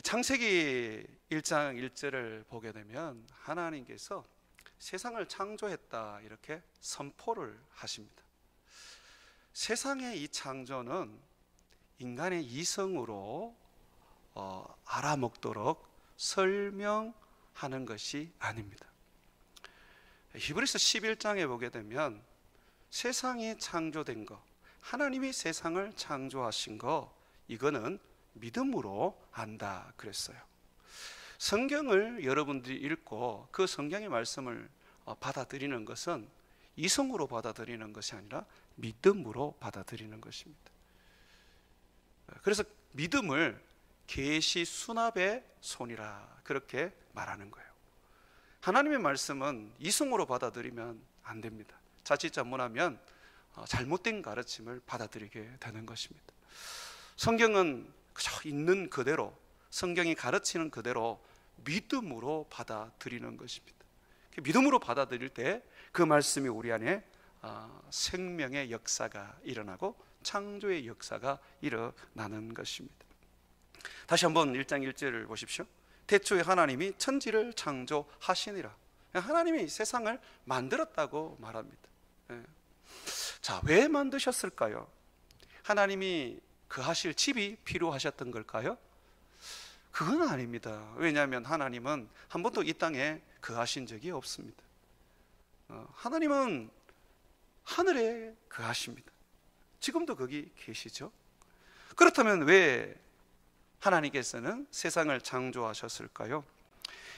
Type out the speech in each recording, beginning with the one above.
창세기 1장 1절을 보게 되면 하나님께서 세상을 창조했다 이렇게 선포를 하십니다. 세상의 이 창조는 인간의 이성으로 알아먹도록 설명하는 것이 아닙니다. 히브리서 11장에 보게 되면 세상이 창조된 것, 하나님이 세상을 창조하신 것, 이거는 믿음으로 안다 그랬어요. 성경을 여러분들이 읽고 그 성경의 말씀을 받아들이는 것은 이성으로 받아들이는 것이 아니라 믿음으로 받아들이는 것입니다. 그래서 믿음을 계시 수납의 손이라 그렇게 말하는 거예요. 하나님의 말씀은 이성으로 받아들이면 안 됩니다. 자칫 잘못하면 잘못된 가르침을 받아들이게 되는 것입니다. 성경은 그저 있는 그대로, 성경이 가르치는 그대로 믿음으로 받아들이는 것입니다. 믿음으로 받아들일 때 그 말씀이 우리 안에 생명의 역사가 일어나고 창조의 역사가 일어나는 것입니다. 다시 한번 1장 1절을 보십시오. 태초에 하나님이 천지를 창조하시니라. 하나님이 세상을 만들었다고 말합니다. 자, 왜 만드셨을까요? 하나님이 거하실 집이 필요하셨던 걸까요? 그건 아닙니다. 왜냐하면 하나님은 한 번도 이 땅에 거하신 적이 없습니다. 하나님은 하늘에 거하십니다. 지금도 거기 계시죠. 그렇다면 왜 하나님께서는 세상을 창조하셨을까요?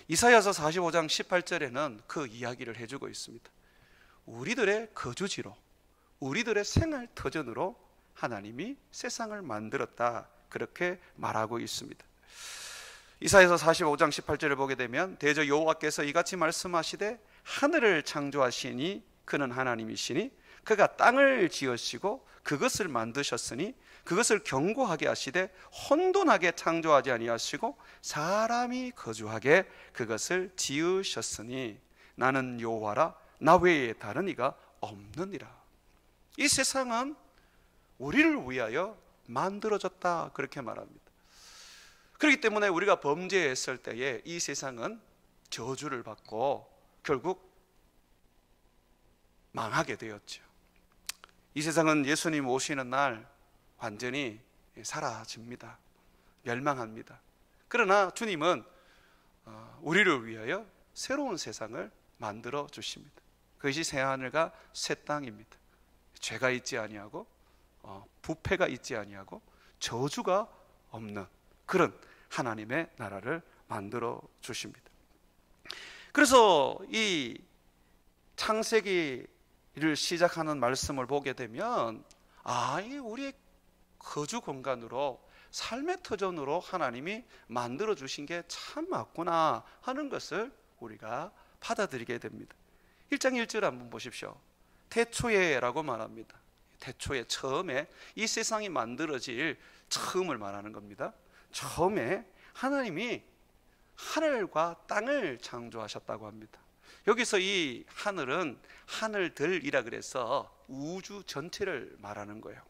이사야서 45장 18절에는 그 이야기를 해주고 있습니다. 우리들의 거주지로, 우리들의 생활 터전으로 하나님이 세상을 만들었다 그렇게 말하고 있습니다. 이사야서 45장 18절을 보게 되면 대저 여호와께서 이같이 말씀하시되 하늘을 창조하시니 그는 하나님이시니 그가 땅을 지으시고 그것을 만드셨으니 그것을 견고하게 하시되 혼돈하게 창조하지 아니하시고 사람이 거주하게 그것을 지으셨으니 나는 여호와라 나 외에 다른 이가 없느니라. 이 세상은 우리를 위하여 만들어졌다 그렇게 말합니다. 그렇기 때문에 우리가 범죄했을 때에 이 세상은 저주를 받고 결국 망하게 되었죠. 이 세상은 예수님 오시는 날 완전히 사라집니다. 멸망합니다. 그러나 주님은 우리를 위하여 새로운 세상을 만들어 주십니다. 그것이 새 하늘과 새 땅입니다. 죄가 있지 아니하고 부패가 있지 아니하고 저주가 없는 그런 하나님의 나라를 만들어 주십니다. 그래서 이 창세기를 시작하는 말씀을 보게 되면 이 우리의 거주 공간으로 삶의 터전으로 하나님이 만들어 주신 게 참 맞구나 하는 것을 우리가 받아들이게 됩니다. 1장 1절 한번 보십시오. 태초에라고 말합니다. 태초에, 처음에 이 세상이 만들어질 처음을 말하는 겁니다. 처음에 하나님이 하늘과 땅을 창조하셨다고 합니다. 여기서 이 하늘은 하늘들이라 그래서 우주 전체를 말하는 거예요.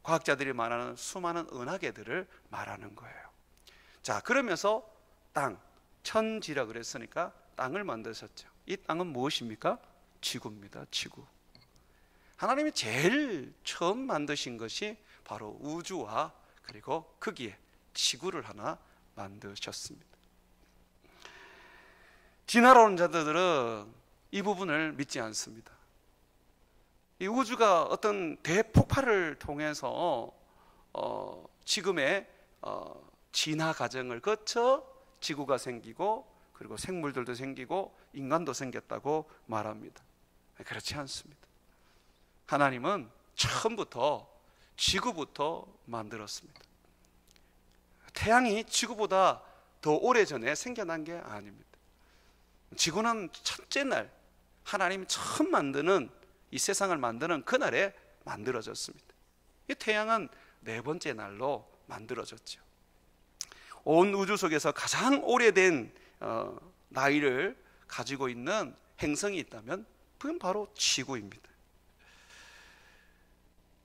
과학자들이 말하는 수많은 은하계들을 말하는 거예요. 자, 그러면서 땅, 천지라 그랬으니까 땅을 만드셨죠. 이 땅은 무엇입니까? 지구입니다. 지구. 하나님이 제일 처음 만드신 것이 바로 우주와 그리고 거기에 지구를 하나 만드셨습니다. 진화론 자들은 이 부분을 믿지 않습니다. 이 우주가 어떤 대폭발을 통해서 지금의 진화 과정을 거쳐 지구가 생기고 그리고 생물들도 생기고 인간도 생겼다고 말합니다. 그렇지 않습니다. 하나님은 처음부터 지구부터 만들었습니다. 태양이 지구보다 더 오래전에 생겨난 게 아닙니다. 지구는 첫째 날 하나님이 처음 만드는 이 세상을 만드는 그날에 만들어졌습니다. 이 태양은 네 번째 날로 만들어졌죠. 온 우주 속에서 가장 오래된 나이를 가지고 있는 행성이 있다면 그건 바로 지구입니다.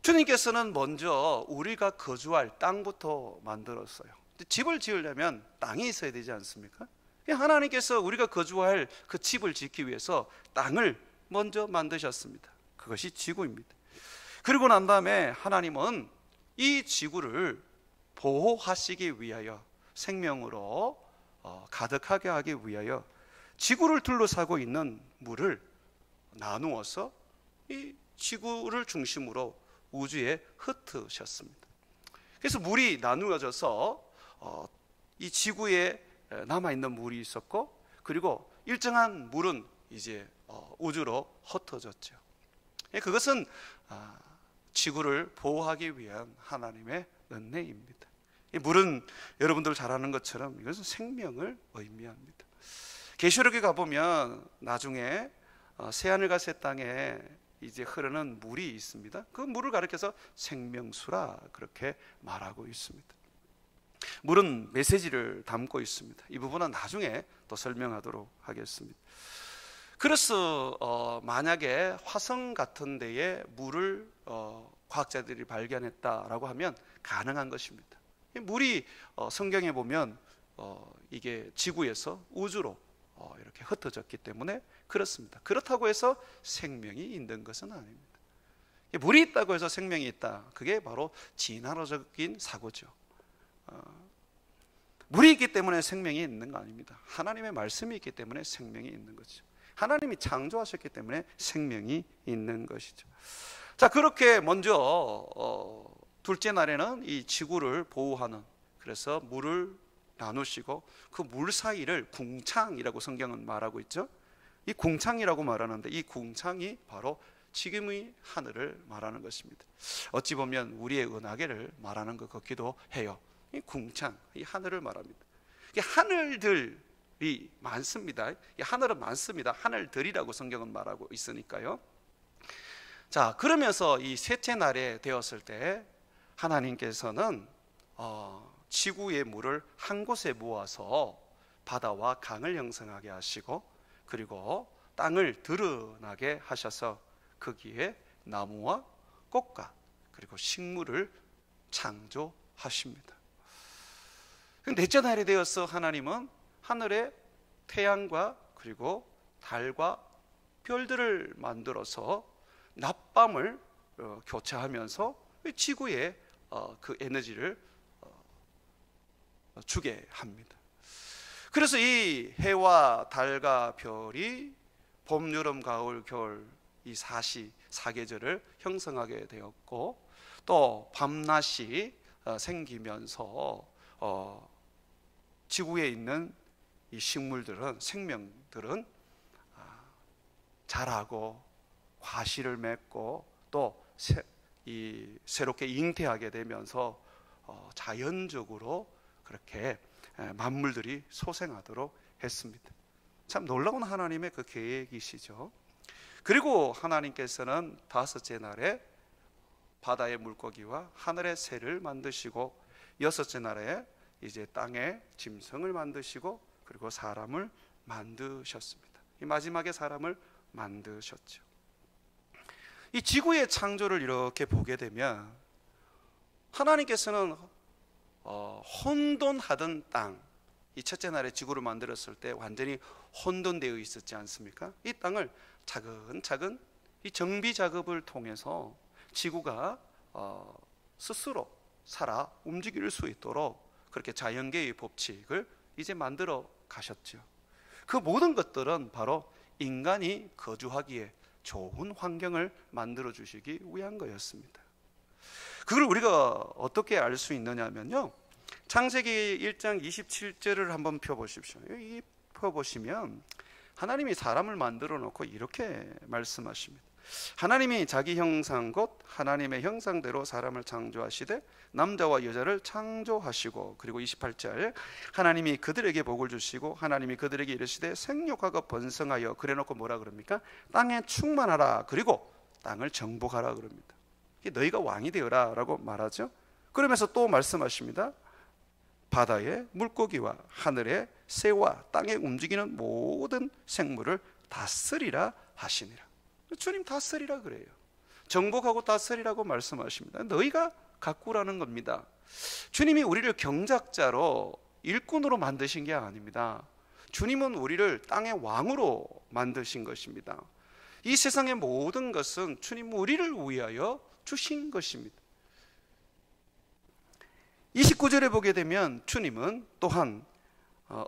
주님께서는 먼저 우리가 거주할 땅부터 만들었어요. 집을 지으려면 땅이 있어야 되지 않습니까? 하나님께서 우리가 거주할 그 집을 짓기 위해서 땅을 먼저 만드셨습니다. 그것이 지구입니다. 그리고 난 다음에 하나님은 이 지구를 보호하시기 위하여, 생명으로 가득하게 하기 위하여 지구를 둘러싸고 있는 물을 나누어서 이 지구를 중심으로 우주에 흩으셨습니다. 그래서 물이 나누어져서 이 지구에 남아있는 물이 있었고, 그리고 일정한 물은 이제 우주로 흩어졌죠. 그것은 지구를 보호하기 위한 하나님의 은혜입니다. 이 물은 여러분들 잘 아는 것처럼 이것은 생명을 의미합니다. 계시록에 가보면 나중에 새하늘과 새 땅에 이제 흐르는 물이 있습니다. 그 물을 가리켜서 생명수라 그렇게 말하고 있습니다. 물은 메시지를 담고 있습니다. 이 부분은 나중에 또 설명하도록 하겠습니다. 그래서 만약에 화성 같은 데에 물을 과학자들이 발견했다라고 하면 가능한 것입니다. 물이 성경에 보면 이게 지구에서 우주로 이렇게 흩어졌기 때문에 그렇습니다. 그렇다고 해서 생명이 있는 것은 아닙니다. 물이 있다고 해서 생명이 있다, 그게 바로 진화론적인 사고죠. 물이 있기 때문에 생명이 있는 거 아닙니다. 하나님의 말씀이 있기 때문에 생명이 있는 거죠. 하나님이 창조하셨기 때문에 생명이 있는 것이죠. 자, 그렇게 먼저 둘째 날에는 이 지구를 보호하는, 그래서 물을 나누시고 그 물 사이를 궁창이라고 성경은 말하고 있죠. 이 궁창이라고 말하는데 이 궁창이 바로 지금의 하늘을 말하는 것입니다. 어찌 보면 우리의 은하계를 말하는 것 같기도 해요. 이 궁창, 이 하늘을 말합니다. 이 하늘들이 많습니다. 이 하늘은 많습니다. 하늘들이라고 성경은 말하고 있으니까요. 자, 그러면서 이 셋째 날에 되었을 때 하나님께서는 지구의 물을 한 곳에 모아서 바다와 강을 형성하게 하시고, 그리고 땅을 드러나게 하셔서 거기에 나무와 꽃과 그리고 식물을 창조하십니다. 넷째 날이 되어서 하나님은 하늘에 태양과 그리고 달과 별들을 만들어서 낮밤을 교차하면서 지구에 그 에너지를 주게 합니다. 그래서 이 해와 달과 별이 봄, 여름, 가을, 겨울 이 사계절을 형성하게 되었고, 또 밤낮이 생기면서 지구에 있는 이 식물들은, 생명들은 자라고 과실을 맺고 또 새롭게 잉태하게 되면서 자연적으로 그렇게 만물들이 소생하도록 했습니다. 참 놀라운 하나님의 그 계획이시죠. 그리고 하나님께서는 다섯째 날에 바다의 물고기와 하늘의 새를 만드시고, 여섯째 날에 이제 땅에 짐승을 만드시고, 그리고 사람을 만드셨습니다. 이 마지막에 사람을 만드셨죠. 이 지구의 창조를 이렇게 보게 되면 하나님께서는 혼돈하던 땅, 이 첫째 날에 지구를 만들었을 때 완전히 혼돈되어 있었지 않습니까? 이 땅을 차근차근 이 정비 작업을 통해서 지구가 스스로 살아 움직일 수 있도록 그렇게 자연계의 법칙을 이제 만들어 가셨죠. 그 모든 것들은 바로 인간이 거주하기에 좋은 환경을 만들어 주시기 위한 거였습니다. 그걸 우리가 어떻게 알 수 있느냐면요, 창세기 1장 27절을 한번 펴보십시오. 이 펴보시면 하나님이 사람을 만들어 놓고 이렇게 말씀하십니다. 하나님이 자기 형상 곧 하나님의 형상대로 사람을 창조하시되 남자와 여자를 창조하시고, 그리고 28절 하나님이 그들에게 복을 주시고 하나님이 그들에게 이르시되 생육하고 번성하여, 그래놓고 뭐라 그럽니까? 땅에 충만하라, 그리고 땅을 정복하라 그럽니다. 너희가 왕이 되어라 라고 말하죠. 그러면서 또 말씀하십니다. 바다의 물고기와 하늘의 새와 땅에 움직이는 모든 생물을 다스리라 하시니라. 주님 다스리라 그래요. 정복하고 다스리라고 말씀하십니다. 너희가 가꾸라는 겁니다. 주님이 우리를 경작자로 일꾼으로 만드신 게 아닙니다. 주님은 우리를 땅의 왕으로 만드신 것입니다. 이 세상의 모든 것은 주님 우리를 위하여 주신 것입니다. 29절에 보게 되면 주님은 또한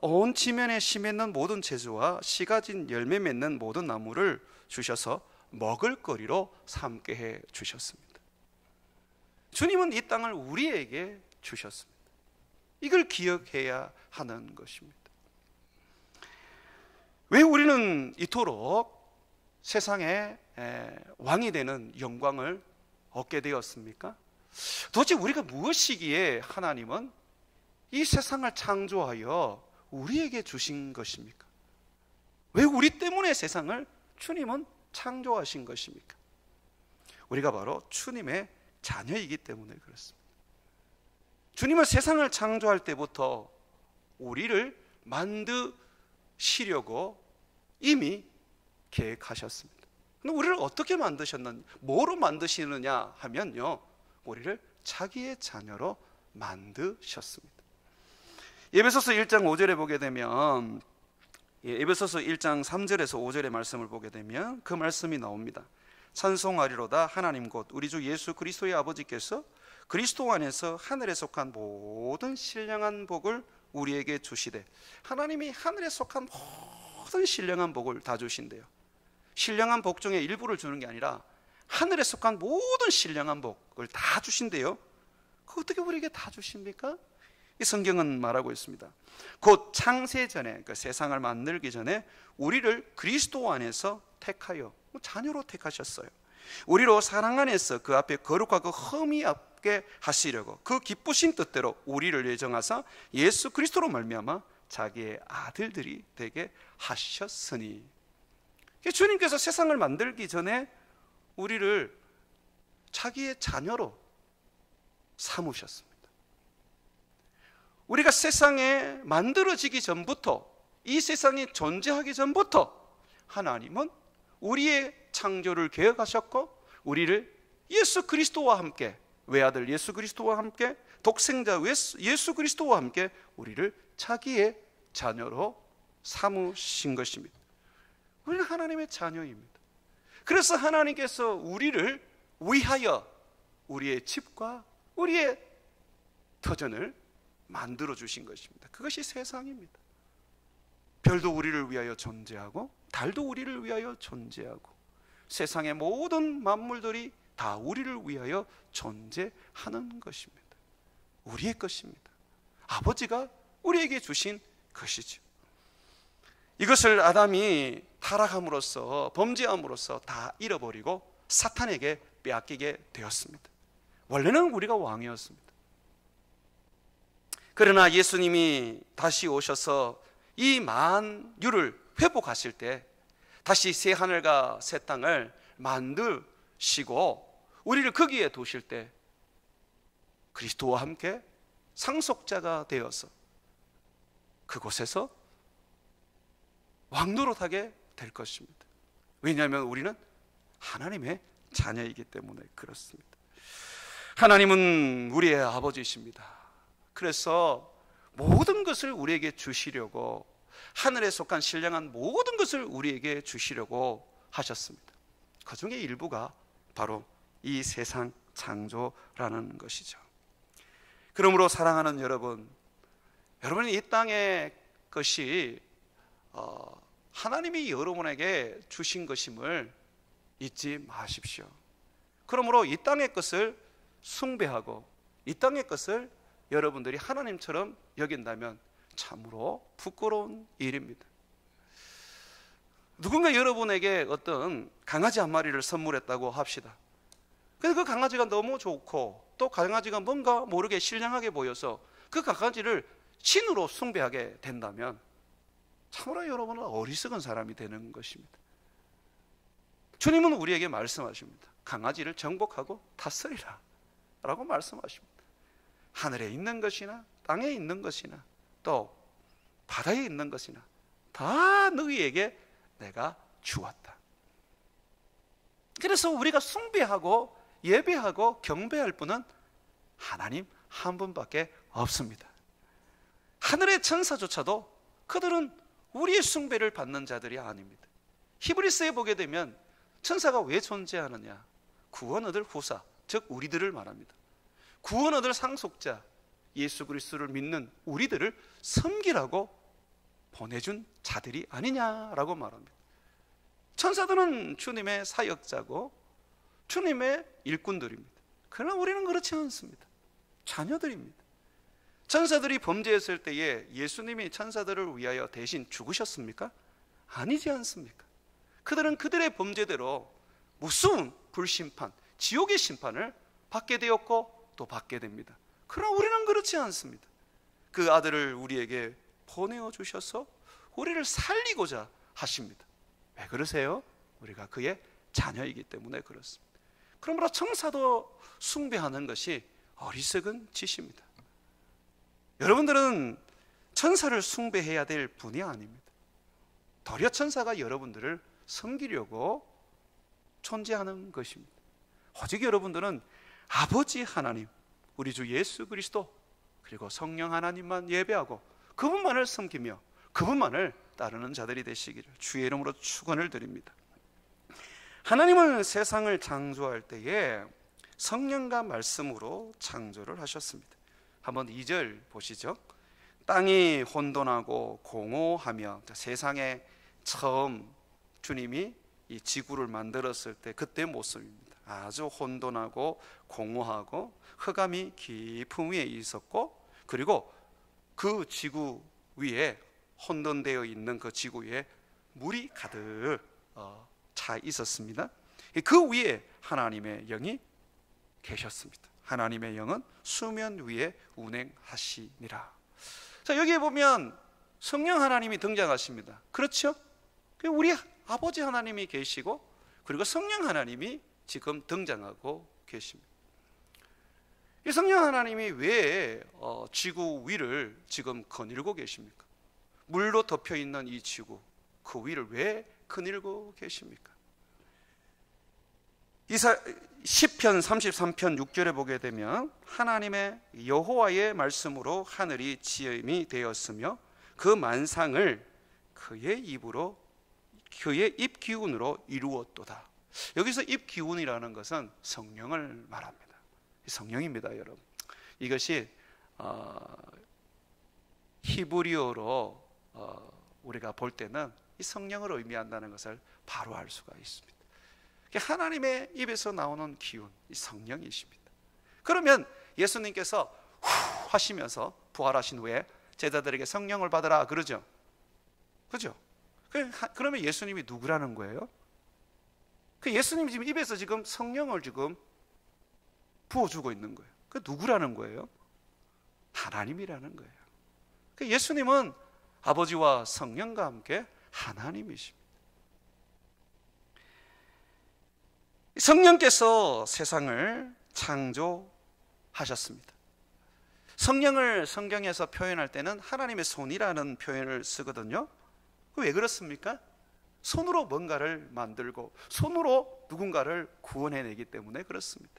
온 지면에 씨 맺는 모든 재주와 씨 가진 열매 맺는 모든 나무를 주셔서 먹을거리로 삼게 해 주셨습니다. 주님은 이 땅을 우리에게 주셨습니다. 이걸 기억해야 하는 것입니다. 왜 우리는 이토록 세상의 왕이 되는 영광을 얻게 되었습니까? 도대체 우리가 무엇이기에 하나님은 이 세상을 창조하여 우리에게 주신 것입니까? 왜 우리 때문에 세상을 주님은 창조하신 것입니까? 우리가 바로 주님의 자녀이기 때문에 그렇습니다. 주님은 세상을 창조할 때부터 우리를 만드시려고 이미 계획하셨습니다. 근데 우리를 어떻게 만드셨느냐, 뭐로 만드시느냐 하면요, 우리를 자기의 자녀로 만드셨습니다. 에베소서 1장 5절에 보게 되면, 에베소서 1장 3절에서 5절의 말씀을 보게 되면 그 말씀이 나옵니다. 찬송하리로다 하나님 곧 우리 주 예수 그리스도의 아버지께서 그리스도 안에서 하늘에 속한 모든 신령한 복을 우리에게 주시되, 하나님이 하늘에 속한 모든 신령한 복을 다 주신대요. 신령한 복 중에 일부를 주는 게 아니라 하늘에 속한 모든 신령한 복을 다 주신대요. 그 어떻게 우리에게 다 주십니까? 이 성경은 말하고 있습니다. 곧 창세 전에, 그 세상을 만들기 전에 우리를 그리스도 안에서 택하여 자녀로 택하셨어요. 우리로 사랑 안에서 그 앞에 거룩하고 흠이 없게 하시려고 그 기쁘신 뜻대로 우리를 예정하사 예수 그리스도로 말미암아 자기의 아들들이 되게 하셨으니, 주님께서 세상을 만들기 전에 우리를 자기의 자녀로 삼으셨습니다. 우리가 세상에 만들어지기 전부터, 이 세상이 존재하기 전부터 하나님은 우리의 창조를 계획하셨고, 우리를 예수 그리스도와 함께, 외아들 예수 그리스도와 함께, 독생자 예수 그리스도와 함께 우리를 자기의 자녀로 삼으신 것입니다. 우리는 하나님의 자녀입니다. 그래서 하나님께서 우리를 위하여 우리의 집과 우리의 터전을 만들어 주신 것입니다. 그것이 세상입니다. 별도 우리를 위하여 존재하고 달도 우리를 위하여 존재하고 세상의 모든 만물들이 다 우리를 위하여 존재하는 것입니다. 우리의 것입니다. 아버지가 우리에게 주신 것이죠. 이것을 아담이 타락함으로써, 범죄함으로써 다 잃어버리고 사탄에게 빼앗기게 되었습니다. 원래는 우리가 왕이었습니다. 그러나 예수님이 다시 오셔서 이 만유를 회복하실 때, 다시 새 하늘과 새 땅을 만드시고 우리를 거기에 두실 때 그리스도와 함께 상속자가 되어서 그곳에서 왕노릇하게 될 것입니다. 왜냐하면 우리는 하나님의 자녀이기 때문에 그렇습니다. 하나님은 우리의 아버지이십니다. 그래서 모든 것을 우리에게 주시려고, 하늘에 속한 신령한 모든 것을 우리에게 주시려고 하셨습니다. 그 중에 일부가 바로 이 세상 창조라는 것이죠. 그러므로 사랑하는 여러분, 여러분이 이 땅의 것이 하나님이 여러분에게 주신 것임을 잊지 마십시오. 그러므로 이 땅의 것을 숭배하고 이 땅의 것을 여러분들이 하나님처럼 여긴다면 참으로 부끄러운 일입니다. 누군가 여러분에게 어떤 강아지 한 마리를 선물했다고 합시다. 근데 그 강아지가 너무 좋고 또 강아지가 뭔가 모르게 신령하게 보여서 그 강아지를 신으로 숭배하게 된다면 참으로 여러분은 어리석은 사람이 되는 것입니다. 주님은 우리에게 말씀하십니다. 강아지를 정복하고 다스리라 라고 말씀하십니다. 하늘에 있는 것이나 땅에 있는 것이나 또 바다에 있는 것이나 다 너희에게 내가 주었다. 그래서 우리가 숭배하고 예배하고 경배할 분은 하나님 한 분밖에 없습니다. 하늘의 천사조차도 그들은 우리의 숭배를 받는 자들이 아닙니다. 히브리서에 보게 되면 천사가 왜 존재하느냐? 구원 얻을 후사, 즉 우리들을 말합니다. 구원 얻을 상속자 예수 그리스도를 믿는 우리들을 섬기라고 보내준 자들이 아니냐라고 말합니다. 천사들은 주님의 사역자고 주님의 일꾼들입니다. 그러나 우리는 그렇지 않습니다. 자녀들입니다. 천사들이 범죄했을 때에 예수님이 천사들을 위하여 대신 죽으셨습니까? 아니지 않습니까? 그들은 그들의 범죄대로 무서운 불심판, 지옥의 심판을 받게 되었고 또 받게 됩니다. 그러나 우리는 그렇지 않습니다. 그 아들을 우리에게 보내어 주셔서 우리를 살리고자 하십니다. 왜 그러세요? 우리가 그의 자녀이기 때문에 그렇습니다. 그러므로 천사도 숭배하는 것이 어리석은 짓입니다. 여러분들은 천사를 숭배해야 될 분이 아닙니다. 도리어 천사가 여러분들을 섬기려고 존재하는 것입니다. 오직 여러분들은 아버지 하나님, 우리 주 예수 그리스도, 그리고 성령 하나님만 예배하고 그분만을 섬기며 그분만을 따르는 자들이 되시기를 주의 이름으로 축원을 드립니다. 하나님은 세상을 창조할 때에 성령과 말씀으로 창조를 하셨습니다. 한번 2절 보시죠. 땅이 혼돈하고 공허하며, 세상에 처음 주님이 이 지구를 만들었을 때 그때 모습입니다. 아주 혼돈하고 공허하고 흑암이 깊은 위에 있었고, 그리고 그 지구 위에 혼돈되어 있는 그 지구 위에 물이 가득 차 있었습니다. 그 위에 하나님의 영이 계셨습니다. 하나님의 영은 수면 위에 운행하시니라. 자, 여기에 보면 성령 하나님이 등장하십니다. 그렇죠? 우리 아버지 하나님이 계시고, 그리고 성령 하나님이 지금 등장하고 계십니다. 이 성령 하나님이 왜 지구 위를 지금 거닐고 계십니까? 물로 덮여 있는 이 지구, 그 위를 왜 거닐고 계십니까? 시편 33편 6절에 보게 되면 하나님의 여호와의 말씀으로 하늘이 지음이 되었으며 그 만상을 그의 입 기운으로 이루었도다. 여기서 입 기운이라는 것은 성령을 말합니다. 성령입니다, 여러분. 이것이 히브리어로 우리가 볼 때는 이 성령을 의미한다는 것을 바로 알 수가 있습니다. 하나님의 입에서 나오는 기운, 이 성령이십니다. 그러면 예수님께서 후 하시면서 부활하신 후에 제자들에게 성령을 받으라 그러죠. 그죠? 그러면 예수님이 누구라는 거예요? 예수님이 지금 입에서 지금 성령을 지금 부어주고 있는 거예요. 그 누구라는 거예요? 하나님이라는 거예요. 예수님은 아버지와 성령과 함께 하나님이십니다. 성령께서 세상을 창조하셨습니다. 성령을 성경에서 표현할 때는 하나님의 손이라는 표현을 쓰거든요. 왜 그렇습니까? 손으로 뭔가를 만들고 손으로 누군가를 구원해내기 때문에 그렇습니다.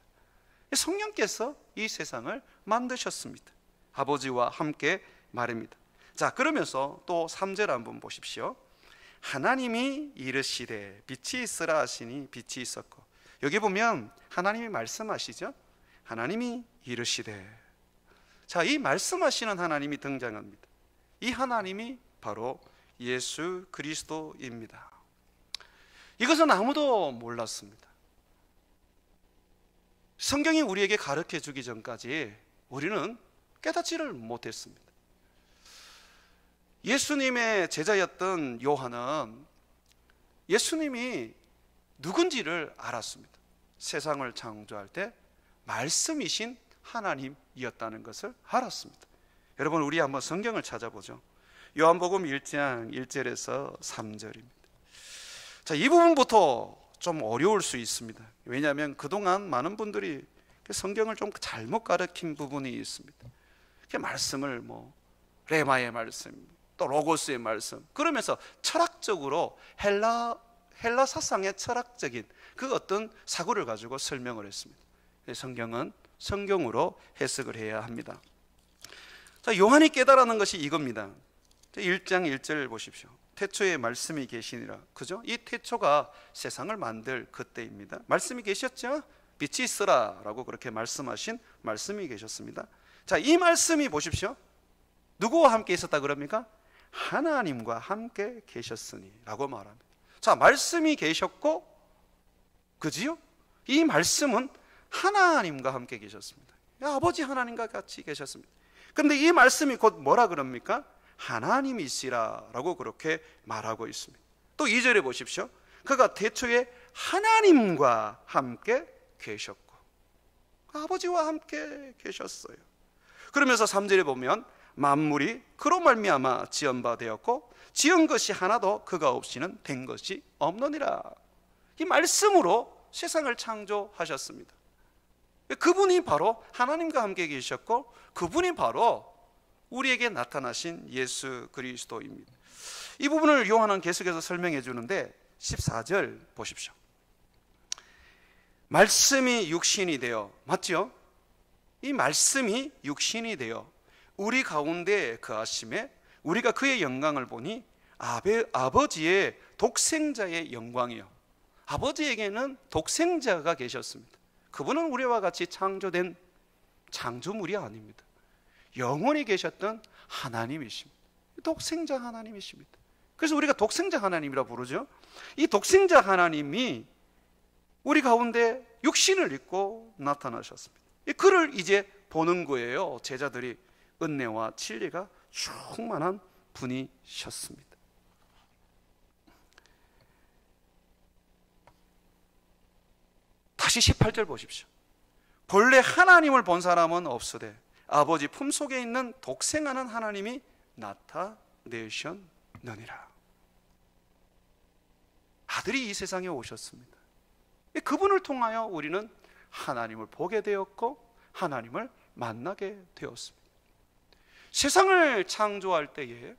성령께서 이 세상을 만드셨습니다. 아버지와 함께 말입니다. 자, 그러면서 또 3절 한번 보십시오. 하나님이 이르시되 빛이 있으라 하시니 빛이 있었고, 여기 보면 하나님이 말씀하시죠. 하나님이 이르시되, 자, 이 말씀하시는 하나님이 등장합니다. 이 하나님이 바로 예수 그리스도입니다. 이것은 아무도 몰랐습니다. 성경이 우리에게 가르쳐 주기 전까지 우리는 깨닫지를 못했습니다. 예수님의 제자였던 요한은 예수님이 누군지를 알았습니다. 세상을 창조할 때 말씀이신 하나님이었다는 것을 알았습니다. 여러분, 우리 한번 성경을 찾아보죠. 요한복음 1장 1절에서 3절입니다. 자, 이 부분부터 좀 어려울 수 있습니다. 왜냐하면 그동안 많은 분들이 성경을 좀 잘못 가르친 부분이 있습니다. 말씀을 레마의 말씀, 또 로고스의 말씀, 그러면서 철학적으로 헬라 사상의 철학적인 그 어떤 사고를 가지고 설명을 했습니다. 성경은 성경으로 해석을 해야 합니다. 자, 요한이 깨달았는 것이 이겁니다. 1장 1절 보십시오. 태초에 말씀이 계시니라. 그죠? 이 태초가 세상을 만들 그때입니다. 말씀이 계셨죠? 빛이 있으라 라고 그렇게 말씀하신 말씀이 계셨습니다. 자, 이 말씀이 보십시오. 누구와 함께 있었다 그럽니까? 하나님과 함께 계셨으니 라고 말합니다. 자, 말씀이 계셨고, 그지요? 이 말씀은 하나님과 함께 계셨습니다. 아버지 하나님과 같이 계셨습니다. 그런데 이 말씀이 곧 뭐라 그럽니까? 하나님이시라 라고 그렇게 말하고 있습니다. 또 2절에 보십시오. 그가 태초에 하나님과 함께 계셨고, 아버지와 함께 계셨어요. 그러면서 3절에 보면 만물이 그로 말미암아 지은 바 되었고 지은 것이 하나도 그가 없이는 된 것이 없느니라. 이 말씀으로 세상을 창조하셨습니다. 그분이 바로 하나님과 함께 계셨고, 그분이 바로 우리에게 나타나신 예수 그리스도입니다. 이 부분을 요한은 계속해서 설명해 주는데 14절 보십시오. 말씀이 육신이 되어, 맞죠? 이 말씀이 육신이 되어 우리 가운데 거하심에 우리가 그의 영광을 보니 아버지의 독생자의 영광이요. 아버지에게는 독생자가 계셨습니다. 그분은 우리와 같이 창조된 창조물이 아닙니다. 영원히 계셨던 하나님이십니다. 독생자 하나님이십니다. 그래서 우리가 독생자 하나님이라 부르죠. 이 독생자 하나님이 우리 가운데 육신을 입고 나타나셨습니다. 그를 이제 보는 거예요. 제자들이 은혜와 진리가 충만한 분이셨습니다. 다시 18절 보십시오. 본래 하나님을 본 사람은 없으되 아버지 품속에 있는 독생하는 하나님이 나타내셨느니라. 아들이 이 세상에 오셨습니다. 그분을 통하여 우리는 하나님을 보게 되었고 하나님을 만나게 되었습니다. 세상을 창조할 때에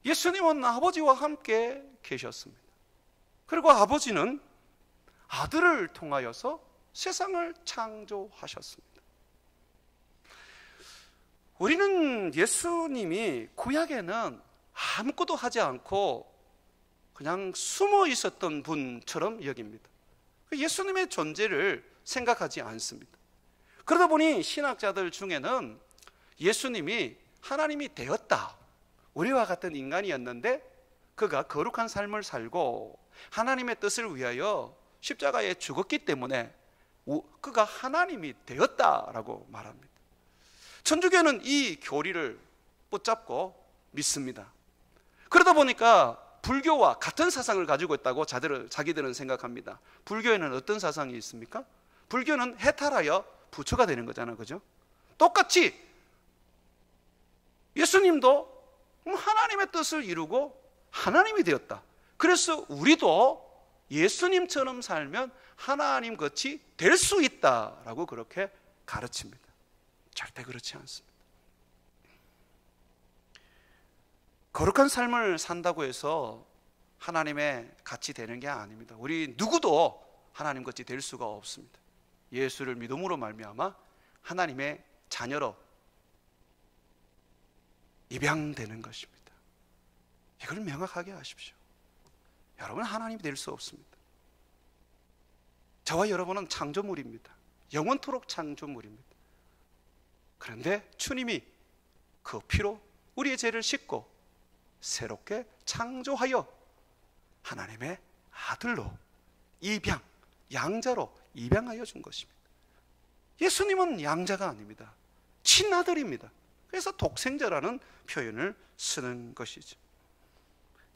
예수님은 아버지와 함께 계셨습니다. 그리고 아버지는 아들을 통하여서 세상을 창조하셨습니다. 우리는 예수님이 구약에는 아무것도 하지 않고 그냥 숨어 있었던 분처럼 여깁니다. 예수님의 존재를 생각하지 않습니다. 그러다 보니 신학자들 중에는 예수님이 하나님이 되었다, 우리와 같은 인간이었는데 그가 거룩한 삶을 살고 하나님의 뜻을 위하여 십자가에 죽었기 때문에 그가 하나님이 되었다라고 말합니다. 천주교는 이 교리를 붙잡고 믿습니다. 그러다 보니까 불교와 같은 사상을 가지고 있다고 자기들은 생각합니다. 불교에는 어떤 사상이 있습니까? 불교는 해탈하여 부처가 되는 거잖아요, 그죠? 똑같이 예수님도 하나님의 뜻을 이루고 하나님이 되었다. 그래서 우리도 예수님처럼 살면 하나님 같이 될 수 있다라고 그렇게 가르칩니다. 절대 그렇지 않습니다. 거룩한 삶을 산다고 해서 하나님의 같이 되는 게 아닙니다. 우리 누구도 하나님 같이 될 수가 없습니다. 예수를 믿음으로 말미암아 하나님의 자녀로 입양되는 것입니다. 이걸 명확하게 하십시오. 여러분은 하나님이 될 수 없습니다. 저와 여러분은 창조물입니다. 영원토록 창조물입니다. 그런데 주님이 그 피로 우리의 죄를 씻고 새롭게 창조하여 하나님의 아들로 입양, 양자로 입양하여 준 것입니다. 예수님은 양자가 아닙니다. 친아들입니다. 그래서 독생자라는 표현을 쓰는 것이죠.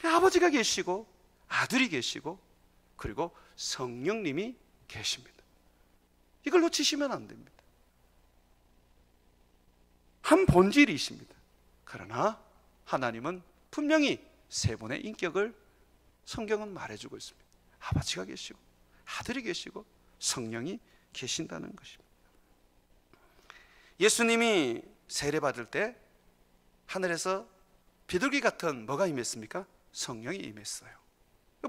아버지가 계시고 아들이 계시고 그리고 성령님이 계십니다. 이걸 놓치시면 안 됩니다. 한 본질이십니다. 그러나 하나님은 분명히 세 분의 인격을 성경은 말해주고 있습니다. 아버지가 계시고 아들이 계시고 성령이 계신다는 것입니다. 예수님이 세례받을 때 하늘에서 비둘기 같은 뭐가 임했습니까? 성령이 임했어요.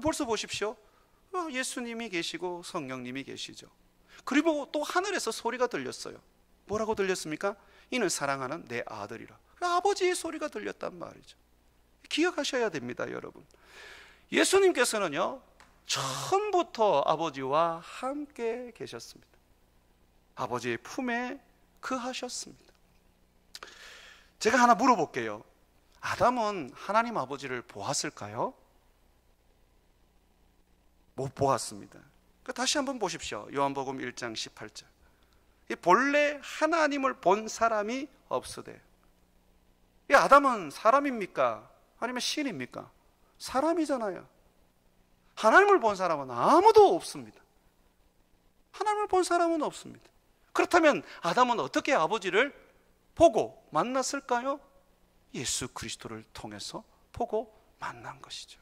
벌써 보십시오. 예수님이 계시고 성령님이 계시죠. 그리고 또 하늘에서 소리가 들렸어요. 뭐라고 들렸습니까? 이는 사랑하는 내 아들이라. 아버지의 소리가 들렸단 말이죠. 기억하셔야 됩니다, 여러분. 예수님께서는요, 처음부터 아버지와 함께 계셨습니다. 아버지의 품에 거하셨습니다. 제가 하나 물어볼게요. 아담은 하나님 아버지를 보았을까요? 못 보았습니다. 다시 한번 보십시오. 요한복음 1장 18절. 본래 하나님을 본 사람이 없으되. 이 아담은 사람입니까? 아니면 신입니까? 사람이잖아요. 하나님을 본 사람은 아무도 없습니다. 하나님을 본 사람은 없습니다. 그렇다면 아담은 어떻게 아버지를 보고 만났을까요? 예수 그리스도를 통해서 보고 만난 것이죠.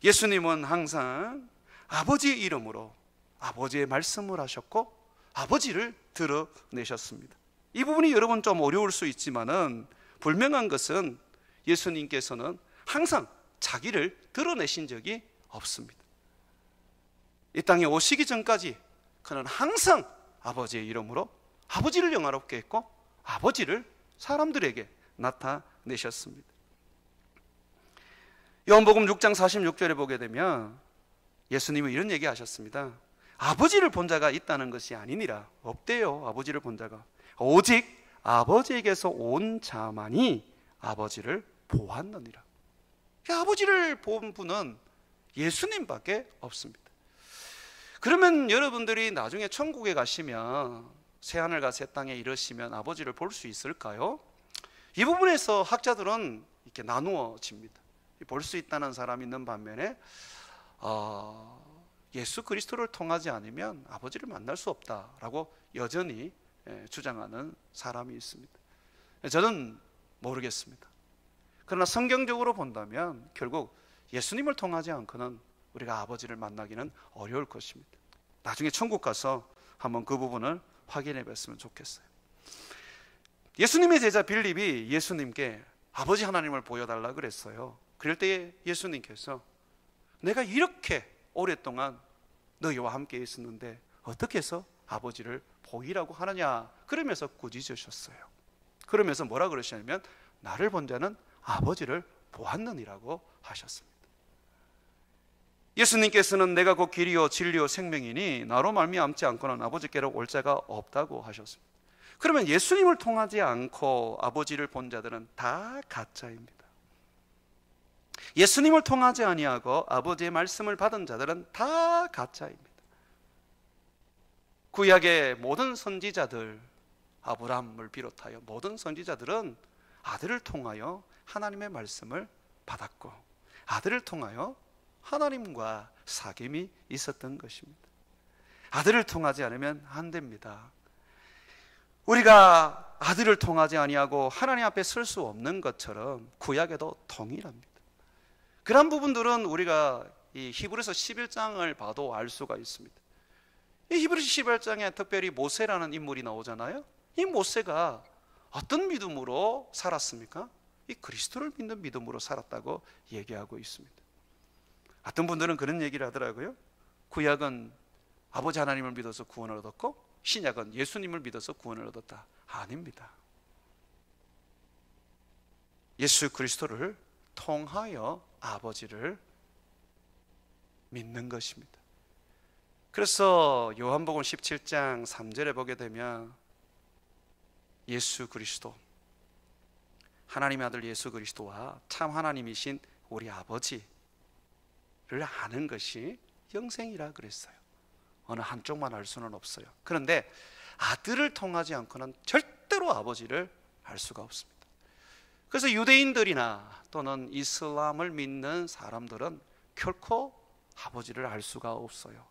예수님은 항상 아버지의 이름으로 아버지의 말씀을 하셨고 아버지를 드러내셨습니다. 이 부분이 여러분 좀 어려울 수 있지만은 분명한 것은 예수님께서는 항상 자기를 드러내신 적이 없습니다. 이 땅에 오시기 전까지 그는 항상 아버지의 이름으로 아버지를 영화롭게 했고 아버지를 사람들에게 나타내셨습니다. 요한복음 6장 46절에 보게 되면 예수님은 이런 얘기 하셨습니다. 아버지를 본 자가 있다는 것이 아니니라. 없대요, 아버지를 본 자가. 오직 아버지에게서 온 자만이 아버지를 보았느니라. 아버지를 본 분은 예수님밖에 없습니다. 그러면 여러분들이 나중에 천국에 가시면 새하늘과 새 땅에 이르시면 아버지를 볼 수 있을까요? 이 부분에서 학자들은 이렇게 나누어집니다. 볼 수 있다는 사람이 있는 반면에 예수 그리스도를 통하지 않으면 아버지를 만날 수 없다라고 여전히 주장하는 사람이 있습니다. 저는 모르겠습니다. 그러나 성경적으로 본다면 결국 예수님을 통하지 않고는 우리가 아버지를 만나기는 어려울 것입니다. 나중에 천국 가서 한번 그 부분을 확인해 봤으면 좋겠어요. 예수님의 제자 빌립이 예수님께 아버지 하나님을 보여달라 그랬어요. 그럴 때 예수님께서 내가 이렇게 오랫동안 너희와 함께 있었는데 어떻게 해서 아버지를 보이라고 하느냐, 그러면서 꾸짖으셨어요. 그러면서 뭐라 그러셨냐면 나를 본 자는 아버지를 보았느니라고 하셨습니다. 예수님께서는 내가 곧 길이요 진리요 생명이니 나로 말미암지 않고는 아버지께로 올 자가 없다고 하셨습니다. 그러면 예수님을 통하지 않고 아버지를 본 자들은 다 가짜입니다. 예수님을 통하지 아니하고 아버지의 말씀을 받은 자들은 다 가짜입니다. 구약의 모든 선지자들, 아브라함을 비롯하여 모든 선지자들은 아들을 통하여 하나님의 말씀을 받았고 아들을 통하여 하나님과 사귐이 있었던 것입니다. 아들을 통하지 않으면 안 됩니다. 우리가 아들을 통하지 아니하고 하나님 앞에 설 수 없는 것처럼 구약에도 동일합니다. 그런 부분들은 우리가 이 히브리서 11장을 봐도 알 수가 있습니다. 이 히브리서 11장에 특별히 모세라는 인물이 나오잖아요. 이 모세가 어떤 믿음으로 살았습니까? 이 그리스도를 믿는 믿음으로 살았다고 얘기하고 있습니다. 어떤 분들은 그런 얘기를 하더라고요. 구약은 아버지 하나님을 믿어서 구원을 얻었고 신약은 예수님을 믿어서 구원을 얻었다. 아닙니다. 예수 그리스도를 통하여 아버지를 믿는 것입니다. 그래서 요한복음 17장 3절에 보게 되면 예수 그리스도, 하나님의 아들 예수 그리스도와 참 하나님이신 우리 아버지를 아는 것이 영생이라 그랬어요. 어느 한쪽만 알 수는 없어요. 그런데 아들을 통하지 않고는 절대로 아버지를 알 수가 없습니다. 그래서 유대인들이나 또는 이슬람을 믿는 사람들은 결코 아버지를 알 수가 없어요.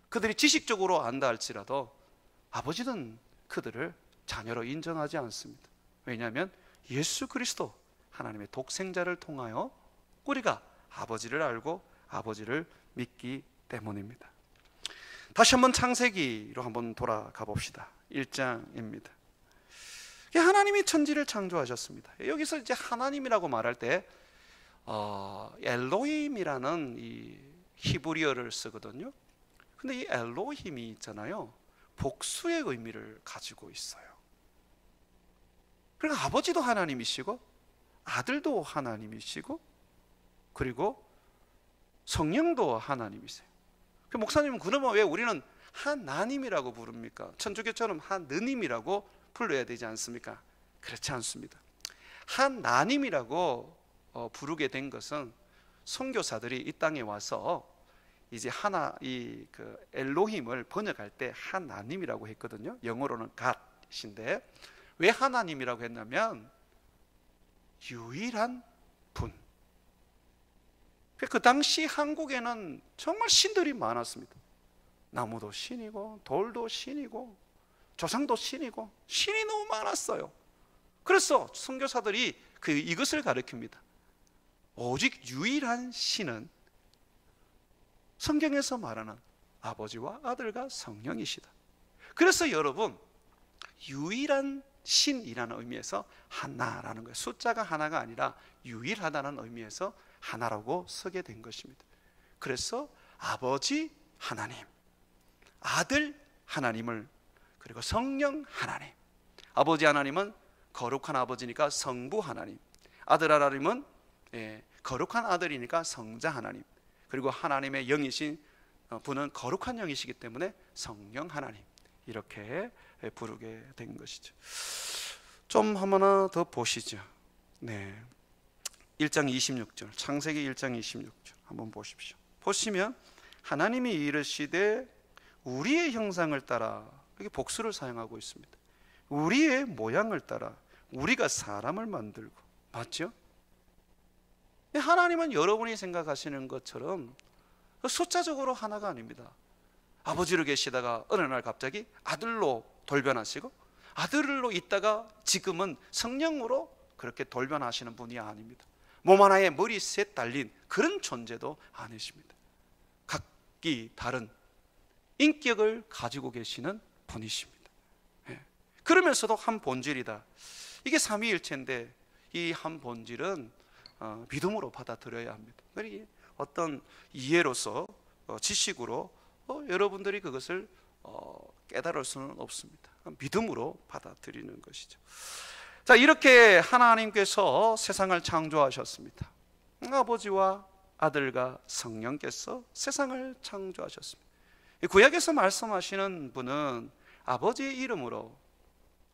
그들이 지식적으로 안다 할지라도 아버지는 그들을 자녀로 인정하지 않습니다. 왜냐하면 예수 그리스도 하나님의 독생자를 통하여 우리가 아버지를 알고 아버지를 믿기 때문입니다. 다시 한번 창세기로 한번 돌아가 봅시다. 1장입니다. 하나님이 천지를 창조하셨습니다. 여기서 이제 하나님이라고 말할 때 엘로힘이라는 이 히브리어를 쓰거든요. 근데 이 엘로힘이 있잖아요, 복수의 의미를 가지고 있어요. 그러니까 아버지도 하나님이시고 아들도 하나님이시고 그리고 성령도 하나님이세요. 목사님은 그러면 왜 우리는 하나님이라고 부릅니까? 천주교처럼 하느님이라고 불러야 되지 않습니까? 그렇지 않습니다. 하나님이라고 부르게 된 것은 선교사들이 이 땅에 와서 이제 그 엘로힘을 번역할 때 하나님이라고 했거든요. 영어로는 God인데 왜 하나님이라고 했냐면 유일한 분. 그 당시 한국에는 정말 신들이 많았습니다. 나무도 신이고 돌도 신이고 조상도 신이고 신이 너무 많았어요. 그래서 선교사들이 이것을 가르칩니다. 오직 유일한 신은 성경에서 말하는 아버지와 아들과 성령이시다. 그래서 여러분, 유일한 신이라는 의미에서 하나라는 거예요. 숫자가 하나가 아니라 유일하다는 의미에서 하나라고 쓰게 된 것입니다. 그래서 아버지 하나님, 아들 하나님을, 그리고 성령 하나님. 아버지 하나님은 거룩한 아버지니까 성부 하나님, 아들 하나님은 거룩한 아들이니까 성자 하나님, 그리고 하나님의 영이신 분은 거룩한 영이시기 때문에 성령 하나님, 이렇게 부르게 된 것이죠. 좀 하나 더 보시죠. 1장 26절, 창세기 1장 26절 한번 보십시오. 보시면 하나님이 이르시되 우리의 형상을 따라, 여기 복수를 사용하고 있습니다. 우리의 모양을 따라 우리가 사람을 만들고. 맞죠? 하나님은 여러분이 생각하시는 것처럼 숫자적으로 하나가 아닙니다. 아버지로 계시다가 어느 날 갑자기 아들로 돌변하시고, 아들로 있다가 지금은 성령으로 그렇게 돌변하시는 분이 아닙니다. 몸 하나에 머리 셋 달린 그런 존재도 아니십니다. 각기 다른 인격을 가지고 계시는 분이십니다. 그러면서도 한 본질이다. 이게 삼위일체인데 이 한 본질은 믿음으로 받아들여야 합니다. 어떤 이해로서 지식으로 여러분들이 그것을 깨달을 수는 없습니다. 믿음으로 받아들이는 것이죠. 자, 이렇게 하나님께서 세상을 창조하셨습니다. 아버지와 아들과 성령께서 세상을 창조하셨습니다. 구약에서 말씀하시는 분은 아버지의 이름으로,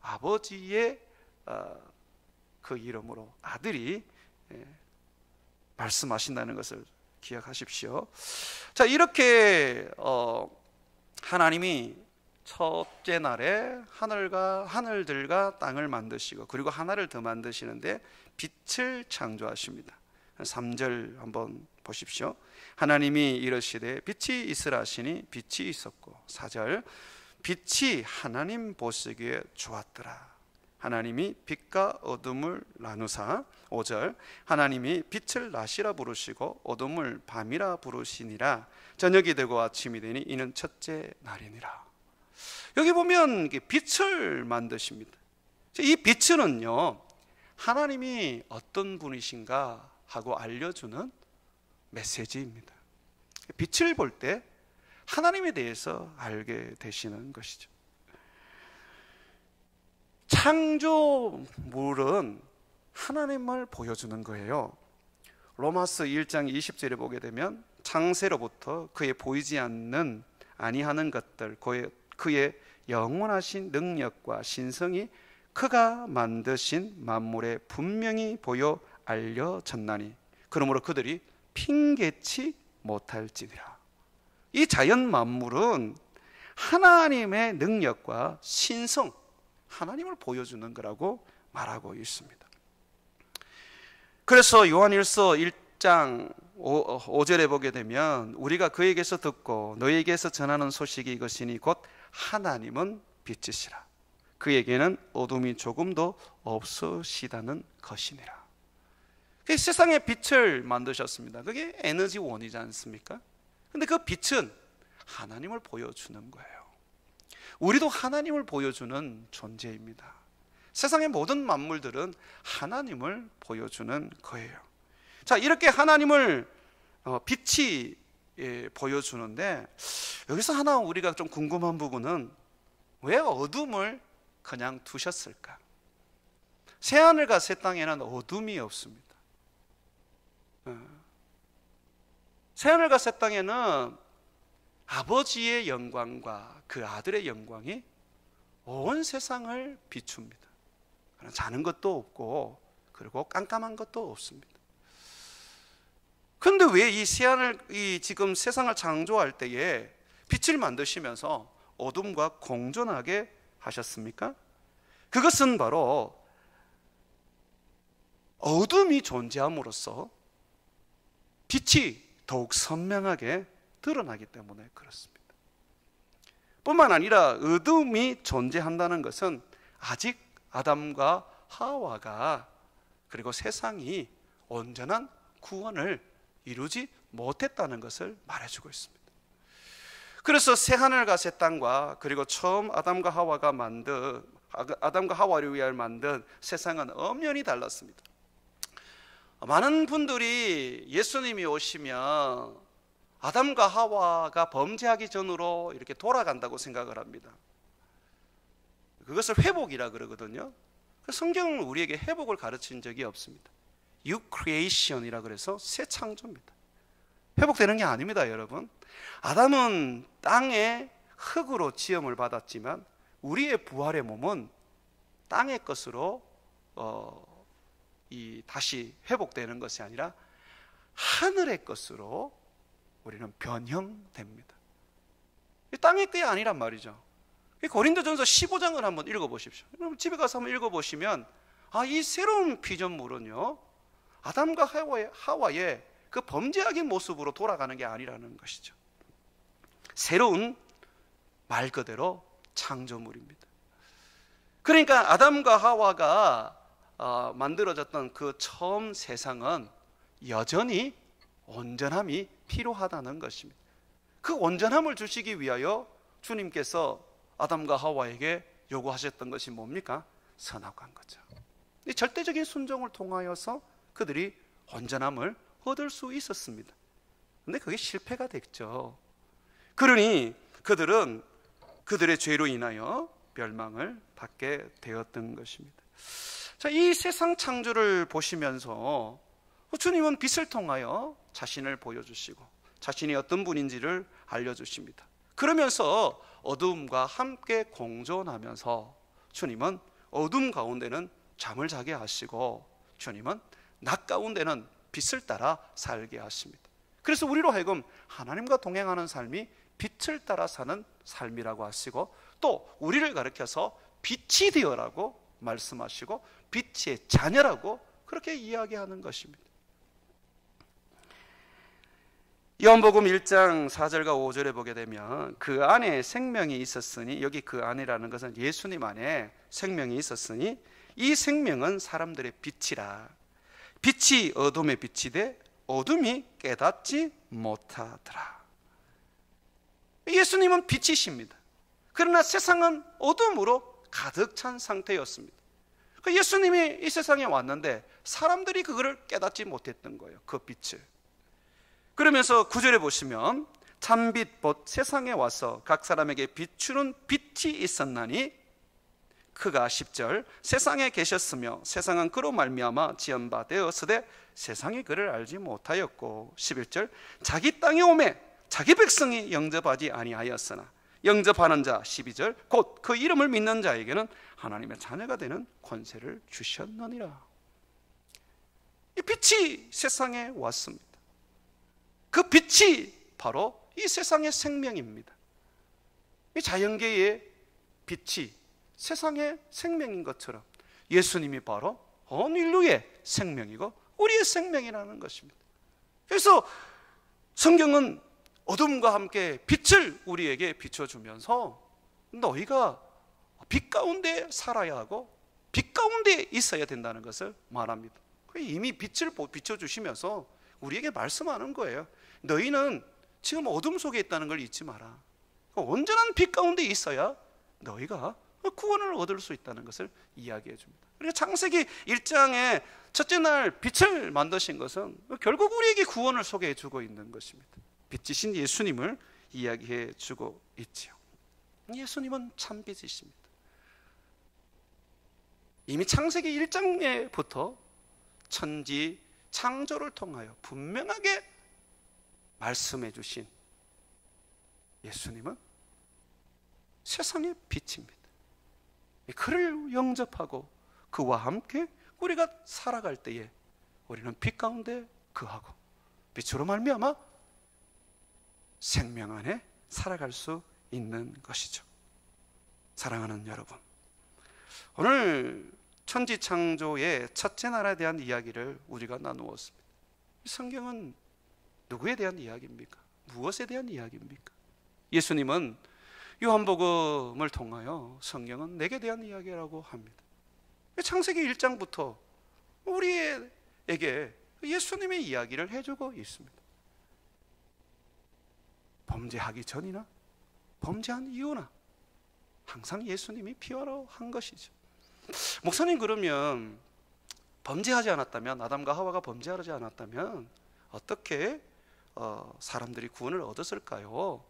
아버지의 그 이름으로 아들이 말씀하신다는 것을 기억하십시오. 자, 이렇게 하나님이 첫째 날에 하늘들과 땅을 만드시고, 그리고 하나를 더 만드시는데 빛을 창조하십니다. 3절 한번 보십시오. 하나님이 이르시되 빛이 있으라 하시니 빛이 있었고. 4절 빛이 하나님 보시기에 좋았더라. 하나님이 빛과 어둠을 나누사. 5절 하나님이 빛을 낮이라 부르시고 어둠을 밤이라 부르시니라. 저녁이 되고 아침이 되니 이는 첫째 날이니라. 여기 보면 빛을 만드십니다. 이 빛은요, 하나님이 어떤 분이신가 하고 알려주는 메시지입니다. 빛을 볼 때 하나님에 대해서 알게 되시는 것이죠. 창조물은 하나님을 보여주는 거예요. 로마서 1장 20절에 보게 되면 창세로부터 그의 보이지 아니하는 것들, 그의 영원하신 능력과 신성이 그가 만드신 만물에 분명히 보여 알려졌나니 그러므로 그들이 핑계치 못할지니라. 이 자연 만물은 하나님의 능력과 신성, 하나님을 보여주는 거라고 말하고 있습니다. 그래서 요한일서 1장 5절에 보게 되면 우리가 그에게서 듣고 너에게서 전하는 소식이 이것이니 곧 하나님은 빛이시라. 그에게는 어둠이 조금도 없으시다는 것이니라. 세상에 빛을 만드셨습니다. 그게 에너지원이지 않습니까? 근데 그 빛은 하나님을 보여주는 거예요. 우리도 하나님을 보여주는 존재입니다. 세상의 모든 만물들은 하나님을 보여주는 거예요. 자, 이렇게 하나님을 빛이 보여주는데, 여기서 하나 우리가 좀 궁금한 부분은 왜 어둠을 그냥 두셨을까? 새하늘과 새 땅에는 어둠이 없습니다. 새하늘과 새 땅에는 아버지의 영광과 그 아들의 영광이 온 세상을 비춥니다. 자는 것도 없고 그리고 깜깜한 것도 없습니다. 그런데 왜 이 새하늘, 지금 세상을 창조할 때에 빛을 만드시면서 어둠과 공존하게 하셨습니까? 그것은 바로 어둠이 존재함으로써 빛이 더욱 선명하게 드러나기 때문에 그렇습니다. 뿐만 아니라 어둠이 존재한다는 것은 아직 아담과 하와가 그리고 세상이 온전한 구원을 이루지 못했다는 것을 말해주고 있습니다. 그래서 새하늘과 새 땅과 그리고 처음 아담과 하와를 위하여 만든 세상은 엄연히 달랐습니다. 많은 분들이 예수님이 오시면 아담과 하와가 범죄하기 전으로 이렇게 돌아간다고 생각을 합니다. 그것을 회복이라 그러거든요. 성경은 우리에게 회복을 가르친 적이 없습니다. New creation이라 그래서 새 창조입니다. 회복되는 게 아닙니다, 여러분. 아담은 땅의 흙으로 지음을 받았지만 우리의 부활의 몸은 땅의 것으로 다시 회복되는 것이 아니라 하늘의 것으로 우리는 변형됩니다. 땅의 것이 아니란 말이죠. 고린도전서 15장을 한번 읽어보십시오. 집에 가서 한번 읽어보시면 이 새로운 피조물은요 아담과 하와의 그 범죄악의 모습으로 돌아가는 게 아니라는 것이죠. 새로운 말 그대로 창조물입니다. 그러니까 아담과 하와가 만들어졌던 그 처음 세상은 여전히 온전함이 필요하다는 것입니다. 그 온전함을 주시기 위하여 주님께서 아담과 하와에게 요구하셨던 것이 뭡니까? 선악과인 거죠. 이 절대적인 순종을 통하여서 그들이 온전함을 얻을 수 있었습니다. 그런데 그게 실패가 됐죠. 그러니 그들은 그들의 죄로 인하여 멸망을 받게 되었던 것입니다. 자, 이 세상 창조를 보시면서 주님은 빛을 통하여 자신을 보여주시고 자신이 어떤 분인지를 알려주십니다. 그러면서 어둠과 함께 공존하면서 주님은 어둠 가운데는 잠을 자게 하시고 주님은 낮 가운데는 빛을 따라 살게 하십니다. 그래서 우리로 하여금 하나님과 동행하는 삶이 빛을 따라 사는 삶이라고 하시고 또 우리를 가르쳐서 빛이 되어라고 말씀하시고 빛의 자녀라고 그렇게 이야기하는 것입니다. 요한복음 1장 4절과 5절에 보게 되면 그 안에 생명이 있었으니, 여기 그 안이라는 것은 예수님 안에 생명이 있었으니 이 생명은 사람들의 빛이라. 빛이 어둠의 빛이 돼 어둠이 깨닫지 못하더라. 예수님은 빛이십니다. 그러나 세상은 어둠으로 가득 찬 상태였습니다. 예수님이 이 세상에 왔는데 사람들이 그거를 깨닫지 못했던 거예요, 그 빛을. 그러면서 9절에 보시면 참빛 곧 세상에 와서 각 사람에게 비추는 빛이 있었나니 그가 10절 세상에 계셨으며 세상은 그로 말미암아 지은 바 되었으되 세상이 그를 알지 못하였고 11절 자기 땅에 오매 자기 백성이 영접하지 아니하였으나 영접하는 자 12절 곧 그 이름을 믿는 자에게는 하나님의 자녀가 되는 권세를 주셨느니라. 이 빛이 세상에 왔습니다. 그 빛이 바로 이 세상의 생명입니다. 이 자연계의 빛이 세상의 생명인 것처럼 예수님이 바로 온 인류의 생명이고 우리의 생명이라는 것입니다. 그래서 성경은 어둠과 함께 빛을 우리에게 비춰주면서 너희가 빛 가운데 살아야 하고 빛 가운데 있어야 된다는 것을 말합니다. 이미 빛을 비춰주시면서 우리에게 말씀하는 거예요. 너희는 지금 어둠 속에 있다는 걸 잊지 마라. 온전한 빛 가운데 있어야 너희가 구원을 얻을 수 있다는 것을 이야기해 줍니다. 그러니까 창세기 1장에 첫째 날 빛을 만드신 것은 결국 우리에게 구원을 소개해 주고 있는 것입니다. 빛이신 예수님을 이야기해 주고 있지요. 예수님은 참 빛이십니다. 이미 창세기 1장에부터 천지 창조를 통하여 분명하게 말씀해 주신 예수님은 세상의 빛입니다. 그를 영접하고 그와 함께 우리가 살아갈 때에 우리는 빛 가운데 거하고 빛으로 말미암아 생명 안에 살아갈 수 있는 것이죠. 사랑하는 여러분, 오늘 천지창조의 첫째 날에 대한 이야기를 우리가 나누었습니다. 성경은 누구에 대한 이야기입니까? 무엇에 대한 이야기입니까? 예수님은 요한복음을 통하여 성경은 내게 대한 이야기라고 합니다. 창세기 1장부터 우리에게 예수님의 이야기를 해주고 있습니다. 범죄하기 전이나 범죄한 이유나 항상 예수님이 필요로 한 것이죠. 목사님, 그러면 범죄하지 않았다면, 아담과 하와가 범죄하지 않았다면 어떻게 사람들이 구원을 얻었을까요?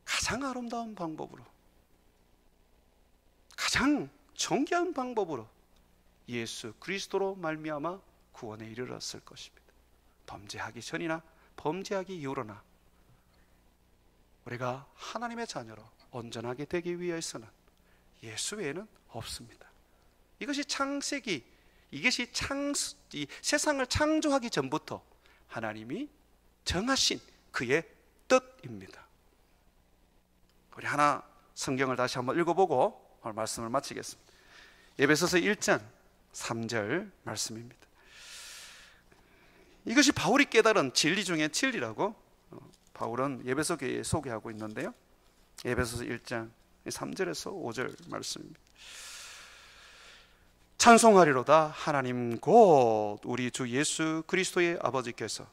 가장 아름다운 방법으로, 가장 정결한 방법으로 예수 그리스도로 말미암아 구원에 이르렀을 것입니다. 범죄하기 전이나 범죄하기 이후로나 우리가 하나님의 자녀로 온전하게 되기 위해서는 예수 외에는 없습니다. 이것이 창세기, 이것이 이 세상을 창조하기 전부터 하나님이 정하신 그의 뜻입니다. 우리 하나 성경을 다시 한번 읽어보고 오늘 말씀을 마치겠습니다. 에베소서 1장 3절 말씀입니다. 이것이 바울이 깨달은 진리 중에 진리라고 바울은 에베소 교회에 소개하고 있는데요, 에베소서 1장 3절에서 5절 말씀입니다. 찬송하리로다 하나님 곧 우리 주 예수 그리스도의 아버지께서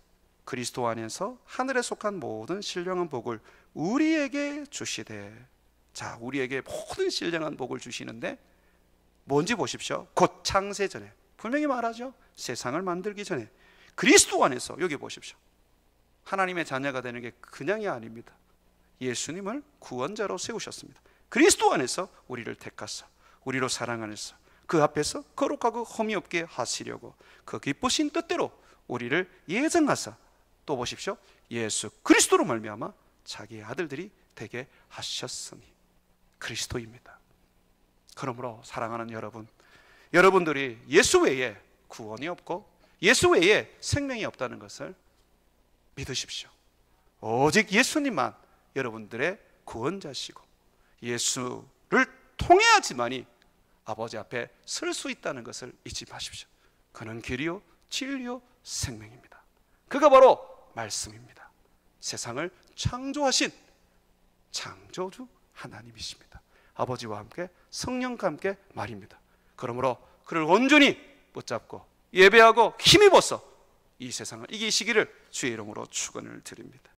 그리스도 안에서 하늘에 속한 모든 신령한 복을 우리에게 주시되. 자, 우리에게 모든 신령한 복을 주시는데 뭔지 보십시오. 곧 창세 전에, 분명히 말하죠. 세상을 만들기 전에 그리스도 안에서, 여기 보십시오. 하나님의 자녀가 되는 게 그냥이 아닙니다. 예수님을 구원자로 세우셨습니다. 그리스도 안에서 우리를 택하사 우리로 사랑 안에서 그 앞에서 거룩하고 흠이 없게 하시려고 그 기쁘신 뜻대로 우리를 예정하사, 또 보십시오, 예수 그리스도로 말미암아 자기의 아들들이 되게 하셨으니. 그리스도입니다. 그러므로 사랑하는 여러분, 여러분들이 예수 외에 구원이 없고 예수 외에 생명이 없다는 것을 믿으십시오. 오직 예수님만 여러분들의 구원자시고 예수를 통해야지만이 아버지 앞에 설 수 있다는 것을 잊지 마십시오. 그는 길이요 진리요 생명입니다. 그가 바로 말씀입니다. 세상을 창조하신 창조주 하나님이십니다. 아버지와 함께 성령과 함께 말입니다. 그러므로 그를 온전히 붙잡고 예배하고 힘입어서 이 세상을 이기시기를 주의 이름으로 축원을 드립니다.